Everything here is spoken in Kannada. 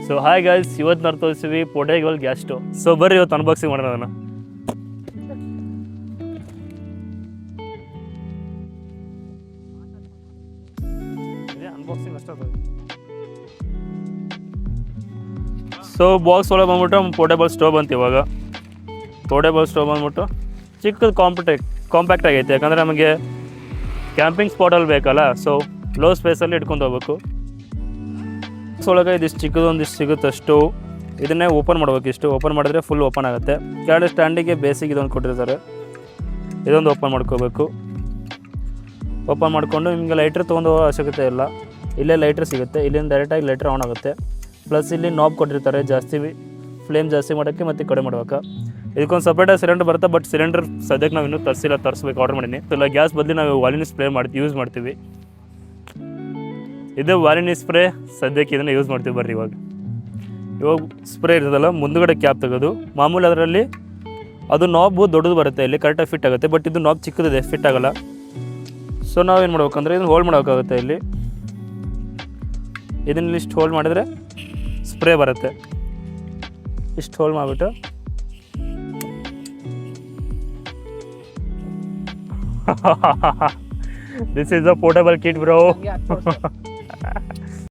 ಸೊ ಹಾಯ್ ಗೈಸ್, ಇವತ್ತು ನಾವು ತೋರಿಸ್ತೀವಿ ಪೋರ್ಟೇಬಲ್ ಗ್ಯಾಸ್ ಸ್ಟವ್. ಸೊ ಬರ್ರಿ ಇವತ್ತು ಅನ್ಬಾಕ್ಸಿಂಗ್ ಮಾಡೋಣ ಅದನ್ನು. ಅನ್ಬಾಕ್ಸಿಂಗ್ ಅಷ್ಟೇ. ಸೊ ಬಾಕ್ಸ್ ಒಳಗೆ ಬಂದ್ಬಿಟ್ಟು ಪೋರ್ಟೇಬಲ್ ಸ್ಟವ್ ಬಂತು. ಇವಾಗ ಪೋರ್ಟೇಬಲ್ ಸ್ಟವ್ ಬಂದ್ಬಿಟ್ಟು ಚಿಕ್ಕದು ಕಾಂಪ್ಯಾಕ್ಟ್ ಆಗೈತೆ, ಯಾಕಂದರೆ ನಮಗೆ ಕ್ಯಾಂಪಿಂಗ್ ಸ್ಪಾಟಲ್ಲಿ ಬೇಕಲ್ಲ. ಸೊ ಲೋ ಸ್ಪೇಸಲ್ಲಿ ಇಟ್ಕೊಂಡು ಹೋಗ್ಬೇಕು. ಒಳಗೆ ಇದಿಷ್ಟು ಚಿಕ್ಕದೊಂದಿಷ್ಟು ಸಿಗುತ್ತೆ ಸ್ಟವ್. ಇದನ್ನೇ ಓಪನ್ ಮಾಡ್ಬೇಕು. ಇಷ್ಟು ಓಪನ್ ಮಾಡಿದ್ರೆ ಫುಲ್ ಓಪನ್ ಆಗುತ್ತೆ. ಕೆಳಗಡೆ ಸ್ಟ್ಯಾಂಡಿಗೆ ಬೇಸಿಗೆ ಇದೊಂದು ಕೊಟ್ಟಿರ್ತಾರೆ, ಇದೊಂದು ಓಪನ್ ಮಾಡ್ಕೋಬೇಕು. ಓಪನ್ ಮಾಡಿಕೊಂಡು ನಿಮಗೆ ಲೈಟ್ರ್ ತೊಗೊಂಡು ಹೋಗೋ ಅವಶ್ಯಕತೆ ಇಲ್ಲ. ಇಲ್ಲೇ ಲೈಟ್ರ್ ಸಿಗುತ್ತೆ, ಇಲ್ಲಿಂದ ಡೈರೆಕ್ಟಾಗಿ ಲೈಟ್ರ್ ಆನ್ ಆಗುತ್ತೆ. ಪ್ಲಸ್ ಇಲ್ಲಿ ನಾಬ್ ಕೊಟ್ಟಿರ್ತಾರೆ, ಜಾಸ್ತಿ ಫ್ಲೇಮ್ ಜಾಸ್ತಿ ಮಾಡೋಕ್ಕೆ ಮತ್ತು ಕಡಿಮೆ ಮಾಡ್ಬೇಕು. ಇದಕ್ಕೊಂದು ಸಪ್ರೇಟಾಗಿ ಸಿಲಿಂಡರ್ ಬರುತ್ತೆ, ಬಟ್ ಸಿಲಿಂಡರ್ ಸದ್ಯಕ್ಕೆ ನಾವು ಇನ್ನೂ ತರಿಸ್ಬೇಕು, ಆರ್ಡರ್ ಮಾಡೀನಿ. ಇಲ್ಲ ಗ್ಯಾಸ್ ಬದಲು ನಾವು ವಾಲಿನಿ ಸ್ಪ್ರೇ ಯೂಸ್ ಮಾಡ್ತೀವಿ. ಇದು ವಾಲಿನಿ ಸ್ಪ್ರೇ, ಸದ್ಯಕ್ಕೆ ಇದನ್ನು ಯೂಸ್ ಮಾಡ್ತೀವಿ. ಬರ್ರಿ ಇವಾಗ ಸ್ಪ್ರೇ ಇರ್ತದಲ್ಲ, ಮುಂದುಗಡೆ ಕ್ಯಾಪ್ ತೆಗೋದು. ಮಾಮೂಲಿ ಅದರಲ್ಲಿ ಅದು ನಾಬು ದೊಡ್ಡದು ಬರುತ್ತೆ, ಇಲ್ಲಿ ಕರೆಕ್ಟಾಗಿ ಫಿಟ್ ಆಗುತ್ತೆ. ಬಟ್ ಇದು ನಾಬ್ ಚಿಕ್ಕದಿದೆ, ಫಿಟ್ ಆಗೋಲ್ಲ. ಸೊ ನಾವೇನು ಮಾಡ್ಬೇಕಂದ್ರೆ ಇದನ್ನು ಹೋಲ್ಡ್ ಮಾಡೋಕ್ಕಾಗುತ್ತೆ. ಇದನ್ನ ಇಷ್ಟು ಹೋಲ್ಡ್ ಮಾಡಿದರೆ ಸ್ಪ್ರೇ ಬರುತ್ತೆ. ಇಷ್ಟು ಹೋಲ್ಡ್ ಮಾಡಿಬಿಟ್ಟು this is a portable kit bro.